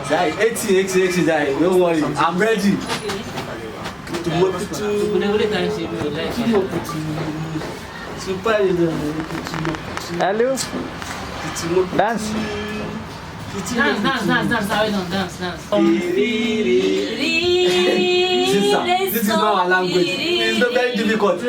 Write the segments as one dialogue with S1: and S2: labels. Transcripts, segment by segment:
S1: Zai, X, Zai. Don't worry, I'm ready. Super.
S2: Hello. Dance.
S1: This is not our language. It's not very difficult.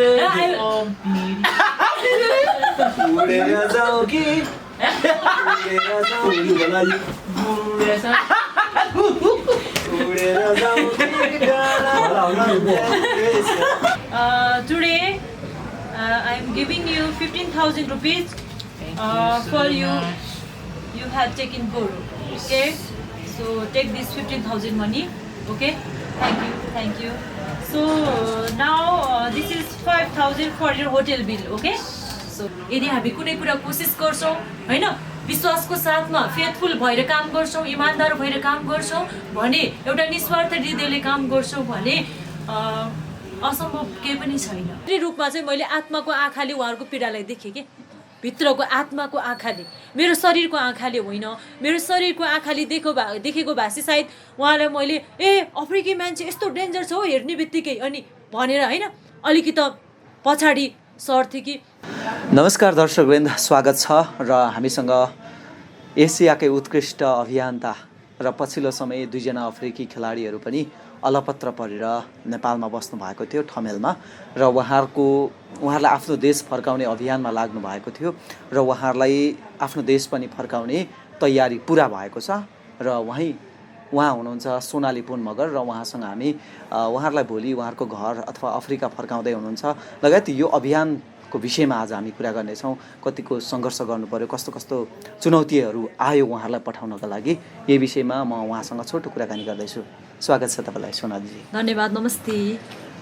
S3: Today, I'm giving you 15,000 rupees for you. You have taken guru. Okay, so take this 15,000 money. Okay, thank you. So now this is 5,000 for your hotel bill. Okay. So यदि हामी कुनै कुरा कोसिस गर्छौं हैन विश्वासको साथमा faithful भएर काम गर्छौं इमानदार भएर काम गर्छौं भने एउटा निस्वार्थ हृदयले काम गर्छौं भने असम्भव केही पनि छैन। यो रूपमा चाहिँ मैले आत्माको आँखाले उहाँहरुको पीडालाई देखे के भित्रको आत्माको आँखाले मेरो शरीरको आँखाले होइन मेरो शरीरको आँखाले देखेको भाषी सायद उहाँलाई मैले ए अफ्रिकी मान्छे यस्तो डेन्जर छ हो हेर्ने बित्तिकै अनि भनेर हैन अलिकति पछाडी सर्थे कि।
S2: नमस्कार दर्शकवृन्द, स्वागत छ र हामीसँग एसियाकै उत्कृष्ट अभियन्ता र पछिल्लो समय दुईजना अफ्रिकी खेलाडीहरू पनि अलपत्र परेर नेपालमा बस्नु भएको थियो ठमेलमा र उहाँहरूलाई आफ्नो देश फर्काउने अभियानमा लाग्नु भएको थियो र उहाँहरूलाई आफ्नो देश पनि फर्काउने तयारी पुरा भएको छ र उहाँ हुनुहुन्छ सोनाली पुन मगर र उहाँसँग हामी उहाँहरूलाई भोलि उहाँहरूको घर अथवा अफ्रिका फर्काउँदै हुनुहुन्छ लगायत यो अभियानको विषयमा आज हामी कुरा गर्नेछौँ। कतिको सङ्घर्ष गर्नु पर्यो, कस्तो कस्तो चुनौतीहरू आयो उहाँहरूलाई पठाउनका लागि, यही विषयमा म उहाँसँग छोटो कुराकानी गर्दैछु। स्वागत छ तपाईँलाई सोनालीजी।
S3: धन्यवाद, नमस्ते।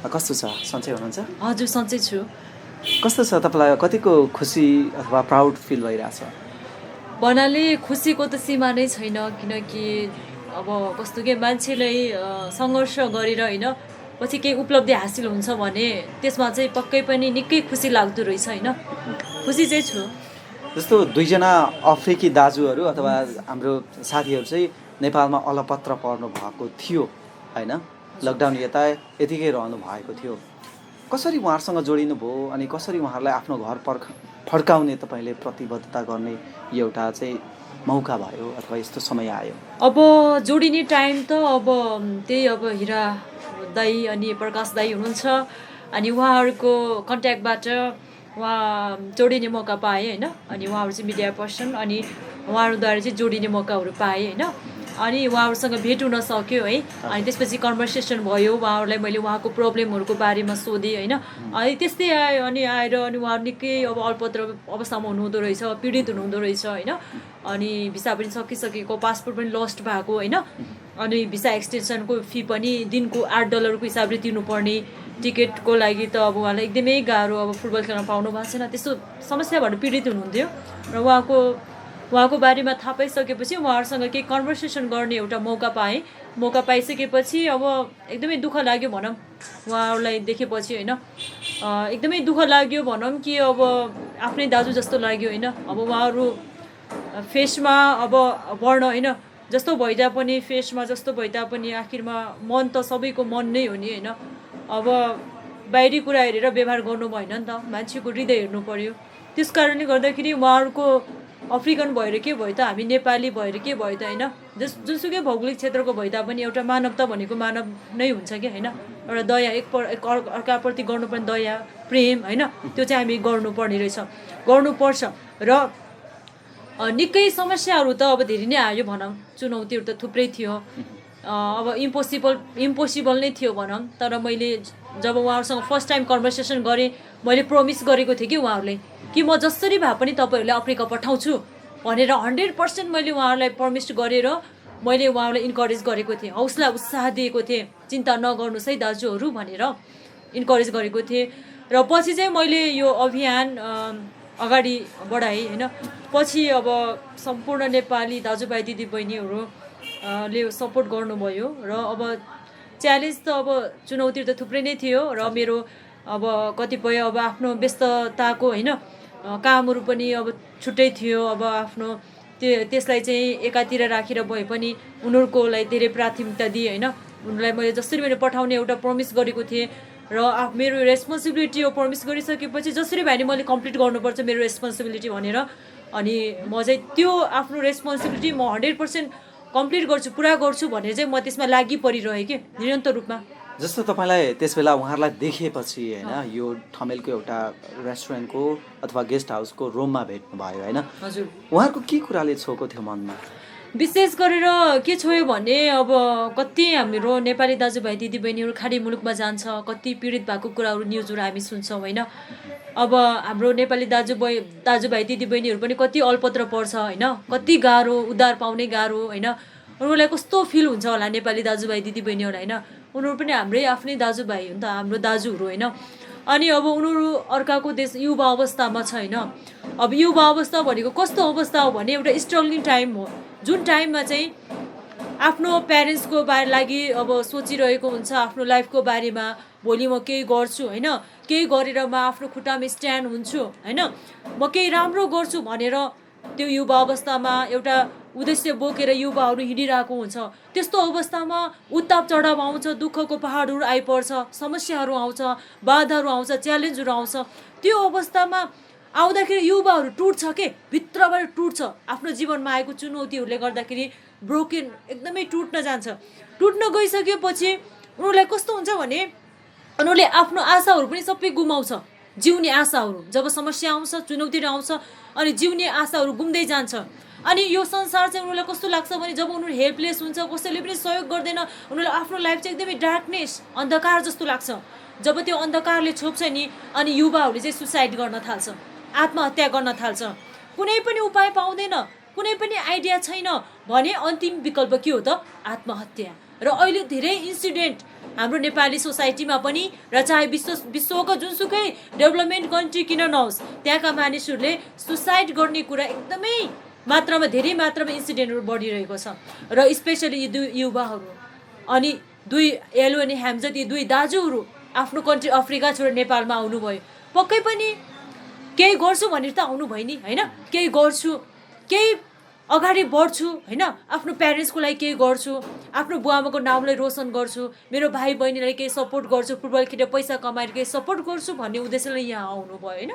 S2: कस्तो छ, सन्चै हुनुहुन्छ?
S3: हजुर सन्चै छु।
S2: कस्तो छ तपाईँलाई, कतिको खुसी अथवा प्राउड फिल भइरहेछ?
S3: भन्नाले खुसीको त सीमा नै छैन किनकि अब कस्तो के मान्छेले सङ्घर्ष गरेर हैन पछि केही उपलब्धि हासिल हुन्छ भने त्यसमा चाहिँ पक्कै पनि निकै खुसी लाग्दो रहेछ हैन। खुसी चाहिँ छु।
S2: जस्तो दुईजना अफ्रिकी दाजुहरू अथवा हाम्रो साथीहरू चाहिँ नेपालमा अलपत्र पर्नु भएको थियो हैन, लकडाउन यतिकै रहनु भएको थियो। कसरी उहाँहरूसँग जोडिनु भयो अनि कसरी उहाँहरूलाई आफ्नो घर फर्काउने तपाईँले प्रतिबद्धता गर्ने एउटा चाहिँ मौका भयो अथवा यस्तो समय आयो?
S3: अब जोडिने टाइम त अब त्यही अब हिरा दाई अनि प्रकाश दाई हुनुहुन्छ अनि उहाँहरूको कन्ट्याक्टबाट उहाँ जोडिने मौका पाएँ हैन। अनि उहाँहरू चाहिँ मिडिया पर्सन अनि उहाँहरूद्वारा चाहिँ जोडिने मौकाहरू पाएँ हैन। अनि उहाँहरूसँग भेट हुन सक्यो है। अनि त्यसपछि कन्भर्सेसन भयो, उहाँहरूलाई मैले उहाँको प्रब्लमहरूको बारेमा सोधेँ हैन। अनि त्यस्तै आयो अनि आएर अनि उहाँहरू निकै अब अल्पत्र अवस्थामा हुनुहुँदो रहेछ, पीडित हुनुहुँदो रहेछ हैन। अनि भिसा पनि सकिसकेको, पासपोर्ट पनि लस्ट भएको हैन। अनि भिसा एक्सटेन्सनको फी पनि दिनको $8 को हिसाबले तिर्नुपर्ने, टिकटको लागि त अब उहाँलाई एकदमै गाह्रो, अब फुटबल खेल्न पाउनु भएको छैन, त्यस्तो समस्याबाट पीडित हुनुहुन्थ्यो। र उहाँको बारेमा थाहा पाइसकेपछि उहाँहरूसँग केही कन्भर्सेसन गर्ने एउटा मौका पाएँ। मौका पाइसकेपछि अब एकदमै दुःख लाग्यो भनौँ, उहाँहरूलाई देखेपछि होइन एकदमै दुःख लाग्यो भनौँ कि अब आफ्नै दाजु जस्तो लाग्यो होइन। अब उहाँहरू फेसमा अब वर्ण होइन जस्तो भइदा पनि फेसमा जस्तो भइदा पनि आखिरमा मन त सबैको मन नै हो नि होइन। अब बाहिरी कुरा हेरेर व्यवहार गर्नु भएन नि त, मान्छेको हृदय हेर्नु पर्यो। त्यस कारणले गर्दाखेरि उहाँहरूको अफ्रिकन भएर के भयो त, हामी नेपाली भएर के भयो त होइन। जुनसुकै भौगोलिक क्षेत्रको भइदा पनि एउटा मानवता भनेको मानव नै हुन्छ कि होइन। एउटा दया अर्काप्रति गर्नुपर्ने दया प्रेम होइन, त्यो चाहिँ हामी गर्नुपर्ने रहेछ, गर्नुपर्छ। र निकै समस्याहरू त अब धेरै नै आयो भनौँ, चुनौतीहरू त थुप्रै थियो। अब इम्पोसिबल नै थियो भनौँ। तर मैले जब उहाँहरूसँग फर्स्ट टाइम कन्भर्सेसन गरेँ, मैले प्रोमिस गरेको थिएँ कि उहाँहरूलाई कि म जसरी भए पनि तपाईँहरूलाई अफ्रिका पठाउँछु भनेर 100% मैले उहाँहरूलाई पर्मिस गरेर मैले उहाँहरूलाई इन्करेज गरेको थिएँ, हौसला उत्साह दिएको थिएँ, चिन्ता नगर्नुहोस् है दाजुहरू भनेर इन्करेज गरेको थिएँ। र पछि चाहिँ मैले यो अभियान अगाडि बढाएँ होइन। पछि अब सम्पूर्ण नेपाली दाजुभाइ दिदीबहिनीहरू ले सपोर्ट गर्नुभयो र अब च्यालेन्ज त अब चुनौती त थुप्रै नै थियो र मेरो अब कतिपय अब आफ्नो व्यस्तताको होइन कामहरू पनि अब छुट्टै थियो। अब आफ्नो त्यसलाई चाहिँ एकातिर राखेर भए पनि उनीहरूकोलाई धेरै प्राथमिकता दिएँ होइन। उनीहरूलाई मैले जसरी मैले पठाउने एउटा प्रमिस गरेको थिएँ र मेरो रेस्पोन्सिबिलिटी हो प्रमिस गरिसकेपछि जसरी भए नि मैले कम्प्लिट गर्नुपर्छ मेरो रेस्पोन्सिबिलिटी भनेर, अनि म चाहिँ त्यो आफ्नो रेस्पोन्सिबिलिटी म 100% कम्प्लिट गर्छु, पुरा गर्छु भनेर चाहिँ म त्यसमा लागि परिरहेँ कि निरन्तर रूपमा।
S2: जस्तो तपाईँलाई त्यस बेला उहाँहरूलाई देखेपछि होइन यो ठमेलको एउटा रेस्टुरेन्टको अथवा गेस्ट हाउसको रुममा भेट्नुभयो होइन,
S3: हजुर
S2: उहाँहरूको के कुराले छोएको थियो मनमा?
S3: विशेष गरेर के छोयो भने अब कति हाम्रो नेपाली दाजुभाइ दिदीबहिनीहरू खाडी मुलुकमा जान्छ, कति पीडित भएको कुराहरू न्युजहरू हामी सुन्छौँ होइन। अब हाम्रो नेपाली दाजुभाइ दिदीबहिनीहरू पनि कति अल्पत्र पर्छ होइन, कति गाह्रो, उद्धार पाउनै गाह्रो होइन। उनीहरूलाई कस्तो फिल हुन्छ होला नेपाली दाजुभाइ दिदीबहिनीहरूलाई होइन, उनीहरू पनि हाम्रै आफ्नै दाजुभाइ हो नि त, हाम्रो दाजुहरू होइन। अनि अब उनीहरू अर्काको देश युवा अवस्थामा छ होइन। अब युवा अवस्था भनेको कस्तो अवस्था हो भने एउटा स्ट्रगलिङ टाइम हो, जुन टाइममा चाहिँ आफ्नो प्यारेन्ट्सको लागि अब सोचिरहेको हुन्छ, आफ्नो लाइफको बारेमा, भोलि म केही गर्छु होइन, केही गरेर म आफ्नो खुट्टामा स्ट्यान्ड हुन्छु होइन, म केही राम्रो गर्छु भनेर त्यो युवा अवस्थामा एउटा उद्देश्य बोकेर युवाहरू हिँडिरहेको हुन्छ। त्यस्तो अवस्थामा उत्ताप चढाव आउँछ, दुःखको पहाडहरू आइपर्छ, समस्याहरू आउँछ, बाधाहरू आउँछ, च्यालेन्जहरू आउँछ। त्यो अवस्थामा आउँदाखेरि युवाहरू टुट्छ के, भित्रबाट टुट्छ। आफ्नो जीवनमा आएको चुनौतीहरूले गर्दाखेरि ब्रोकेन एकदमै टुट्न जान्छ। टुट्न गइसकेपछि उनीहरूलाई कस्तो हुन्छ भने उनीहरूले आफ्नो आशाहरू पनि सबै गुमाउँछ, जिउने आशाहरू। जब समस्या आउँछ, चुनौतीहरू आउँछ अनि जिउने आशाहरू गुम्दै जान्छ। अनि यो संसार चाहिँ उनीहरूलाई कस्तो लाग्छ भने जब उनीहरू हेल्पलेस हुन्छ, कसैले पनि सहयोग गर्दैन, उनीहरूलाई आफ्नो लाइफ चाहिँ एकदमै डार्कनेस, अन्धकार जस्तो लाग्छ। जब त्यो अन्धकारले छोप्छ नि अनि युवाहरूले चाहिँ सुसाइड गर्न थाल्छ, आत्महत्या गर्न थाल्छ। कुनै पनि उपाय पाउँदैन, कुनै पनि आइडिया छैन भने अन्तिम विकल्प के हो त? आत्महत्या। र अहिले धेरै इन्सिडेन्ट हाम्रो नेपाली सोसाइटीमा पनि र चाहे विश्वको जुनसुकै डेभलपमेन्ट कन्ट्री किन नहोस् त्यहाँका मानिसहरूले सुसाइड गर्ने कुरा एकदमै मात्रामा, धेरै मात्रामा इन्सिडेन्टहरू बढिरहेको छ। र स्पेसली यी दुई युवाहरू अनि दुई एलो अनि ह्याम्जत, यी दुई दाजुहरू आफ्नो कन्ट्री अफ्रिका छोडेर नेपालमा आउनुभयो। पक्कै पनि केही गर्छु भनेर त आउनु भयो नि होइन, केही गर्छु, केही अगाडि बढ्छु होइन, आफ्नो प्यारेन्ट्सको लागि केही गर्छु, आफ्नो बुवाआमाको नामलाई रोसन गर्छु, मेरो भाइ बहिनीलाई केही सपोर्ट गर्छु, फुटबल खेलेर पैसा कमाएर केही सपोर्ट गर्छु भन्ने उद्देश्यले यहाँ आउनुभयो होइन।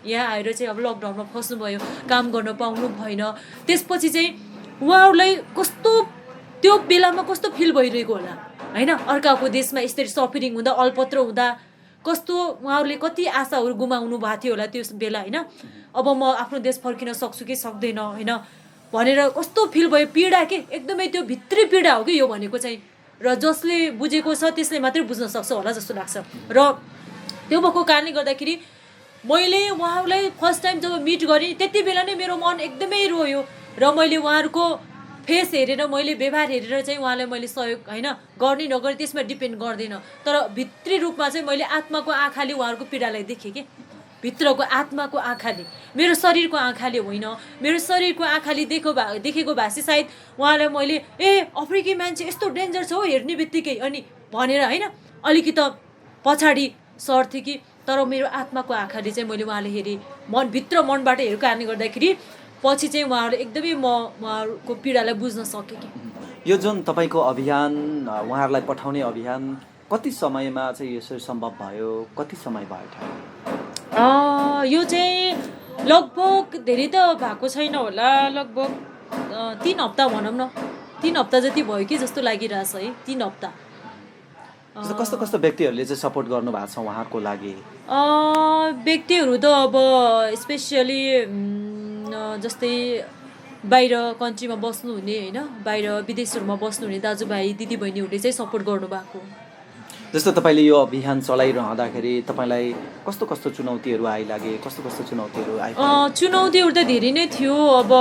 S3: यहाँ आएर चाहिँ अब लकडाउनमा फस्नुभयो, काम गर्न पाउनु भएन। त्यसपछि चाहिँ उहाँहरूलाई कस्तो त्यो बेलामा कस्तो फिल भइरहेको होला होइन, अर्काको देशमा यसरी सफरिङ हुँदा, अल्पत्र हुँदा कस्तो उहाँहरूले कति आशाहरू गुमाउनु भएको थियो होला त्यो बेला होइन। अब म आफ्नो देश फर्किन सक्छु कि सक्दैन होइन भनेर कस्तो फिल भयो, पीडा के, एकदमै त्यो भित्री पीडा हो कि यो भनेको चाहिँ। र जसले बुझेको छ त्यसले मात्रै बुझ्न सक्छ होला जस्तो लाग्छ। र त्यो भएको कारणले गर्दाखेरि मैले उहाँहरूलाई फर्स्ट टाइम जब मिट गरेँ त्यति बेला नै मेरो मन एकदमै रोयो। र मैले उहाँहरूको फेस हेरेर, मैले व्यवहार हेरेर चाहिँ उहाँलाई मैले सहयोग होइन गर्ने नगर्ने त्यसमा डिपेन्ड गर्दैन, तर भित्री रूपमा चाहिँ मैले आत्माको आँखाले उहाँहरूको पीडालाई देखेँ कि, भित्रको आत्माको आँखाले, मेरो शरीरको आँखाले होइन। मेरो शरीरको आँखाले देखेको भए सायद उहाँलाई मैले अफ्रिकी मान्छे यस्तो डेन्जर छ हो हेर्ने बित्तिकै अनि भनेर होइन अलिकति पछाडि सर्थेँ कि, तर मेरो आत्माको आँखाले चाहिँ मैले उहाँले हेरेँ, मनभित्र मनबाट हेरेको कारणले गर्दाखेरि पछि चाहिँ उहाँहरू एकदमै उहाँहरूको पीडालाई बुझ्न सकेँ कि।
S2: यो जुन तपाईँको अभियान, उहाँहरूलाई पठाउने अभियान कति समयमा चाहिँ यसरी सम्भव भयो, कति समय भयो?
S3: यो चाहिँ लगभग धेरै त भएको छैन होला, लगभग 3 हप्ता भनौँ न, 3 हप्ता जति भयो कि जस्तो लागिरहेछ है, 3 हप्ता।
S2: कस्तो कस्तो व्यक्तिहरूले चाहिँ सपोर्ट गर्नु भएको छ उहाँको लागि?
S3: व्यक्तिहरू त अब स्पेसियली जस्तै बाहिर कन्ट्रीमा बस्नुहुने होइन, बाहिर विदेशहरूमा बस्नुहुने दाजुभाइ दिदीबहिनीहरूले चाहिँ सपोर्ट गर्नुभएको।
S2: जस्तो तपाईँले यो अभियान चलाइरहँदाखेरि तपाईँलाई कस्तो कस्तो चुनौतीहरू आइलागे, कस्तो कस्तो चुनौतीहरू आए?
S3: चुनौतीहरू त धेरै नै थियो। अब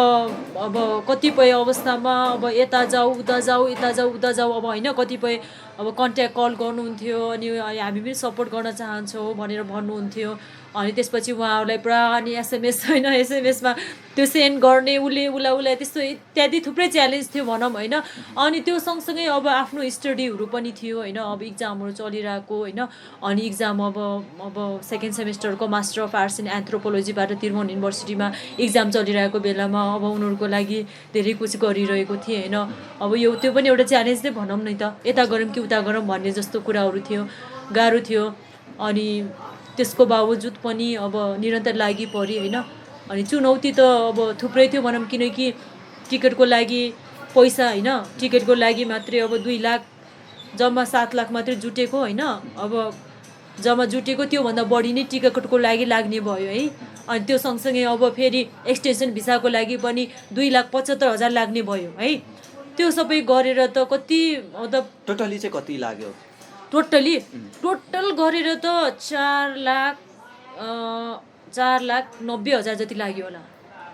S3: कतिपय अवस्थामा अब यता जाऊ उता जाऊ, यता जाऊ उता जाऊ, अब होइन कतिपय अब कन्ट्याक्ट कल गर्नुहुन्थ्यो अनि हामी पनि सपोर्ट गर्न चाहन्छौँ भनेर भन्नुहुन्थ्यो। अनि त्यसपछि उहाँहरूलाई पुरा अनि एसएमएस होइन एसएमएसमा त्यो सेन्ड गर्ने उसलाई त्यस्तो इत्यादि थुप्रै च्यालेन्ज थियो भनौँ होइन। अनि त्यो सँगसँगै अब आफ्नो स्टडीहरू पनि थियो होइन, अब इक्जामहरू चलिरहेको होइन। अनि इक्जाम अब सेकेन्ड सेमेस्टरको मास्टर अफ आर्ट्स इन एन्थ्रोपोलोजीबाट त्रिभुवन युनिभर्सिटीमा इक्जाम चलिरहेको बेलामा अब उनीहरूको लागि धेरै कुछ गरिरहेको थिएँ होइन। अब त्यो पनि एउटा च्यालेन्ज नै भनौँ न त, यता गरौँ कि उता गरौँ भन्ने जस्तो कुराहरू थियो, गाह्रो थियो। अनि त्यसको बावजुद पनि अब निरन्तर लागि परि होइन। अनि चुनौती त अब थुप्रै थियो भनौँ, किनकि टिकटको लागि पैसा होइन, टिकटको लागि मात्रै अब 2 लाख जम्मा 7 लाख मात्रै जुटेको होइन। अब जम्मा जुटेको त्योभन्दा बढी नै टिकटको लागि लाग्ने भयो है। अनि त्यो सँगसँगै अब फेरि एक्सटेन्सन भिसाको लागि पनि 2,75,000 लाग्ने भयो है। त्यो सबै गरेर त कति मतलब
S2: टोटली चाहिँ कति लाग्यो?
S3: टोटल गरेर त 4,90,000 जति लाग्यो होला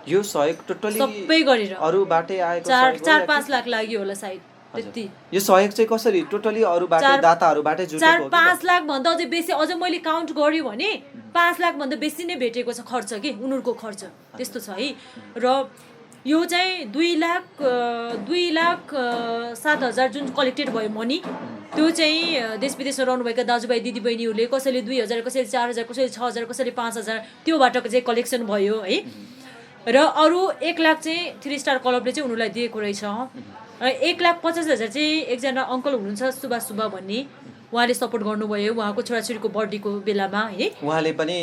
S2: यो सहयोग टोटली
S3: सबै गरेर।
S2: अरूबाटै आएको
S3: 4-5 लाख लाग्यो होला सायद त्यति।
S2: यो सहयोग चाहिँ कसरी टोटली अरूबाटै दाताहरूबाटै जुटेको हो?
S3: 4-5 लाख भन्दा अझै बेसी, अझ मैले काउन्ट गर्यो भने 5 लाख भन्दा बेसी नै भेटेको छ खर्च कि उनीहरूको खर्च त्यस्तो छ है। र यो चाहिँ 2,07,000 जुन कलेक्टेड भयो मनी, त्यो चाहिँ देश विदेशमा रहनुभएका दाजुभाइ दिदीबहिनीहरूले कसैले 2,000 कसैले 4,000 कसैले 6,000 कसैले 5,000 त्योबाट चाहिँ कलेक्सन भयो है। र अरू 1 लाख चाहिँ 3 स्टार क्लबले चाहिँ उनीहरूलाई दिएको रहेछ। 1,50,000 चाहिँ एकजना अङ्कल हुनुहुन्छ सुभाष भन्ने, उहाँले सपोर्ट गर्नुभयो उहाँको छोराछोरीको बर्थडेको बेलामा है।
S2: उहाँले पनि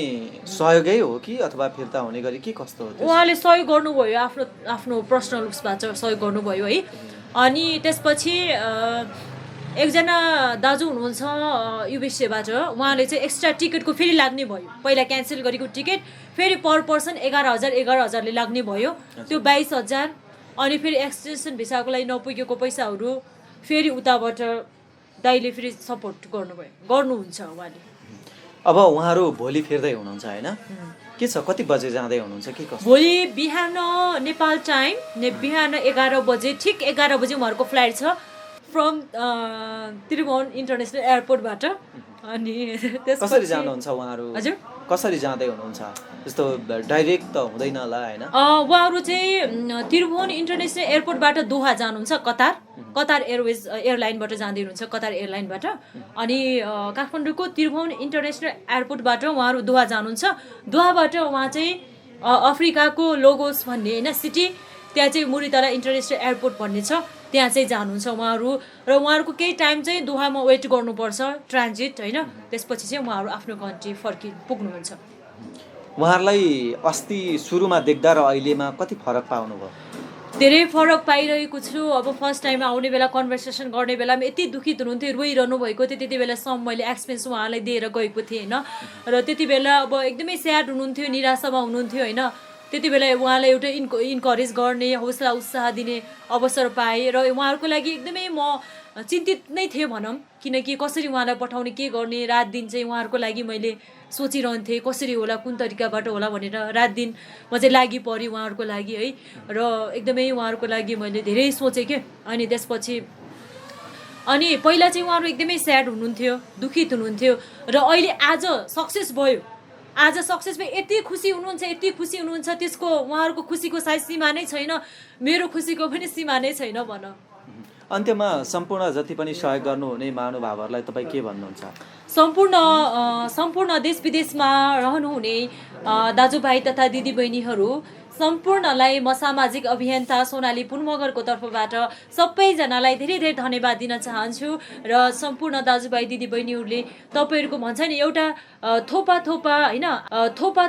S2: सहयोगै हो कि अथवा फिर्ता हुने गरी के कस्तो हो?
S3: उहाँले सहयोग गर्नुभयो, आफ्नो पर्सनल उसबाट सहयोग गर्नुभयो है। अनि त्यसपछि एकजना दाजु हुनुहुन्छ युबिसीबाट, उहाँले चाहिँ एक्स्ट्रा टिकटको फेरि लाग्ने भयो। पहिला क्यान्सल गरेको टिकट फेरि पर पर्सन 11,000ले लाग्ने भयो, त्यो 22,000। अनि फेरि एक्सटेन्सन भिसाको लागि नपुगेको पैसाहरू फेरि उताबाट दाइले फेरि सपोर्ट गर्नुहुन्छ उहाँले।
S2: अब उहाँहरू भोलि फिर्दै हुनुहुन्छ होइन? के छ, कति बजे जाँदै हुनुहुन्छ के कसो?
S3: भोलि बिहान नेपाल टाइम बिहान 11 बजे, ठिक 11 बजे उहाँहरूको फ्लाइट छ फ्रम त्रिभुवन इन्टरनेसनल एयरपोर्टबाट। अनि
S2: कसरी जानुहुन्छ उहाँहरू?
S3: हजुर
S2: कसरी जाँदै हुनुहुन्छ? जस्तो डाइरेक्ट त हुँदैन होला होइन?
S3: उहाँहरू चाहिँ त्रिभुवन इन्टरनेसनल एयरपोर्टबाट दोहा जानुहुन्छ, कतार एयरवेज एयरलाइनबाट जाँदै हुनुहुन्छ, कतार एयरलाइनबाट। अनि काठमाडौँको त्रिभुवन इन्टरनेसनल एयरपोर्टबाट उहाँहरू दोहा जानुहुन्छ। दोहाबाट उहाँ चाहिँ अफ्रिकाको लोगोस भन्ने होइन सिटी, त्यहाँ चाहिँ मुरितला इन्टरनेसनल एयरपोर्ट भन्ने छ, त्यहाँ चाहिँ जानुहुन्छ उहाँहरू। र उहाँहरूको केही टाइम चाहिँ दोहामा वेट गर्नुपर्छ ट्रान्जिट होइन। त्यसपछि चाहिँ उहाँहरू आफ्नो कन्ट्री पुग्नुहुन्छ।
S2: उहाँहरूलाई अस्ति सुरुमा देख्दा र अहिलेमा कति फरक पाउनुभयो?
S3: धेरै फरक पाइरहेको छु। अब फर्स्ट टाइम आउने बेला कन्भर्सेसन गर्ने बेलामा यति दुखित हुनुहुन्थ्यो, रोइरहनु भएको थियो। त्यति बेलासम्म मैले एक्सपेन्स उहाँलाई दिएर गएको थिएँ होइन। र त्यति बेला अब एकदमै स्याड हुनुहुन्थ्यो, निराशामा हुनुहुन्थ्यो होइन। त्यति बेला उहाँलाई एउटा इन्करेज गर्ने, हौसला उत्साह दिने अवसर पाएँ। र उहाँहरूको लागि एकदमै म चिन्तित नै थिएँ भनौँ, किनकि कसरी उहाँलाई पठाउने, के गर्ने, रात दिन चाहिँ उहाँहरूको लागि मैले सोचिरहन्थेँ कसरी होला, कुन तरिकाबाट होला भनेर रात दिन म चाहिँ लागि परेँ उहाँहरूको लागि है। र एकदमै उहाँहरूको लागि मैले धेरै सोचेँ कि। अनि त्यसपछि पहिला चाहिँ उहाँहरू एकदमै स्याड हुनुहुन्थ्यो, दुखित हुनुहुन्थ्यो। र अहिले आज सक्सेस भयो, यति खुसी हुनुहुन्छ, त्यसको उहाँहरूको खुसीको सायद सीमा नै छैन, मेरो खुसीको पनि सीमा नै छैन भन।
S2: अन्त्यमा सम्पूर्ण जति पनि सहयोग गर्नुहुने महानुभावहरूलाई तपाईँ के भन्नुहुन्छ?
S3: सम्पूर्ण देश विदेशमा रहनुहुने दाजुभाइ तथा दिदीबहिनीहरू सम्पूर्णलाई म सामाजिक अभियन्ता सोनाली पुन मगरको तर्फबाट सबैजनालाई धेरै धेरै धन्यवाद दिन चाहन्छु। र सम्पूर्ण दाजुभाइ दिदीबहिनीहरूले तपाईँहरूको भन्छ नि एउटा थोपा होइन, थोपा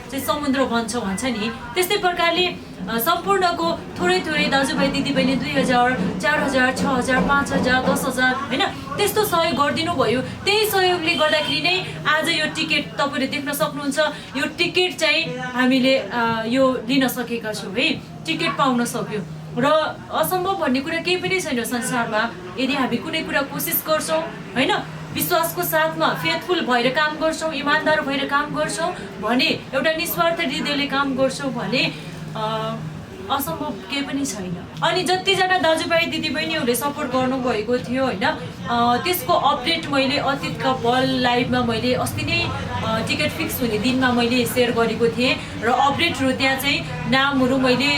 S3: चाहिँ समुद्र बन्छ भन्छ नि, त्यस्तै प्रकारले सम्पूर्णको थोरै दाजुभाइ दिदीबहिनी 2,000 4,000 6,000 5,000 10,000 होइन त्यस्तो सहयोग गरिदिनु भयो। त्यही सहयोगले गर्दाखेरि नै आज यो टिकट तपाईँले देख्न सक्नुहुन्छ। यो टिकट चाहिँ हामीले यो लिन सकेका छौँ है, टिकट पाउन सक्यो। र असम्भव भन्ने कुरा केही पनि छैन संसारमा। यदि हामी कुनै कुरा कोसिस गर्छौँ होइन, विश्वासको साथमा फेथफुल भएर काम गर्छौँ, इमान्दार भएर काम गर्छौँ भने, एउटा निस्वार्थ हृदयले काम गर्छौँ भने असम्भव केही पनि छैन। अनि जतिजना दाजुभाइ दिदीबहिनीहरूले सपोर्ट गर्नुभएको थियो होइन, त्यसको अपडेट मैले अतीतका पल लाइभमा मैले अस्ति नै टिकट फिक्स हुने दिनमा मैले सेयर गरेको थिएँ र अपडेटहरू त्यहाँ चाहिँ नामहरू मैले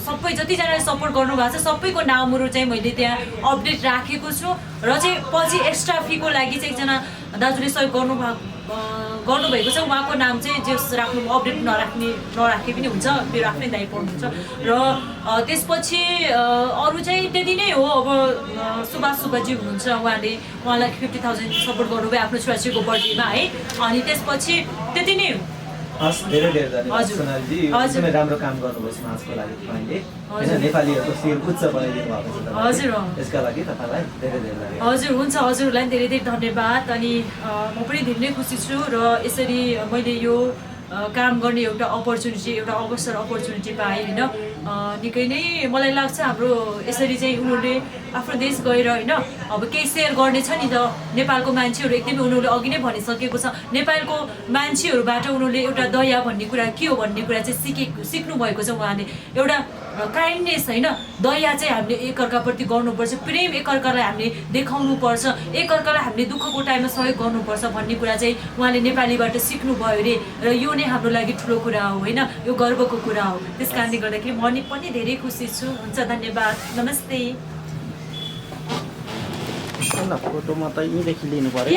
S3: सबै जतिजनाले सपोर्ट गर्नुभएको छ सबैको नामहरू चाहिँ मैले त्यहाँ अपडेट राखेको छु र चाहिँ पछि एक्स्ट्रा फीको लागि चाहिँ एकजना दाजुले सहयोग गर्नुभएको छ, उहाँको नाम चाहिँ जस राख्नु अपडेट नराखे पनि हुन्छ, मेरो आफ्नै दाइ पर्नुहुन्छ र त्यसपछि अरू चाहिँ त्यति नै हो। अब सुभाष सुब्बाजी हुनुहुन्छ, उहाँलाई 50,000 सपोर्ट गर्नुभयो आफ्नो छोराछोरीको बर्थडेमा है। अनि त्यसपछि त्यति नै हो।
S2: हस्, धेरै धेरै धन्यवाद सोनालीजी, एकदमै राम्रो काम गर्नुभयो समाजको लागि तपाईँले होइन, नेपालीहरूको शिर उच्च बनाइदिनु भएको छ तपाईँले।
S3: हजुर
S2: त्यसका लागि तपाईँलाई धेरै धेरै धन्यवाद।
S3: हजुर हुन्छ, हजुरहरूलाई धेरै धेरै धन्यवाद। अनि म पनि धेरै नै खुसी छु र यसरी मैले यो काम गर्ने एउटा अपर्च्युनिटी, एउटा अपर्च्युनिटी पाएँ होइन। निकै नै मलाई लाग्छ हाम्रो यसरी चाहिँ उनीहरूले आफ्नो देश गएर होइन अब केही सेयर गर्ने छ नि त नेपालको मान्छेहरू, एकदमै उनीहरूले अघि नै भनिसकेको छ, नेपालको मान्छेहरूबाट उनीहरूले एउटा दया भन्ने कुरा के हो भन्ने कुरा चाहिँ सिक्नु भएको छ उहाँले। एउटा काइन्डनेस होइन, दया चाहिँ हामीले एकअर्काप्रति गर्नुपर्छ, प्रेम एकअर्कालाई हामीले देखाउनुपर्छ, एकअर्कालाई हामीले दुःखको टाइममा सहयोग गर्नुपर्छ भन्ने कुरा चाहिँ उहाँले नेपालीबाट सिक्नुभयो अरे र यो नै हाम्रो लागि ठुलो कुरा हो होइन, यो गर्वको कुरा हो। त्यस कारणले गर्दाखेरि म पनि धेरै खुसी छु। हुन्छ, धन्यवाद, नमस्ते।
S2: फोटोमा त यहीँदेखि लिनु पर्यो।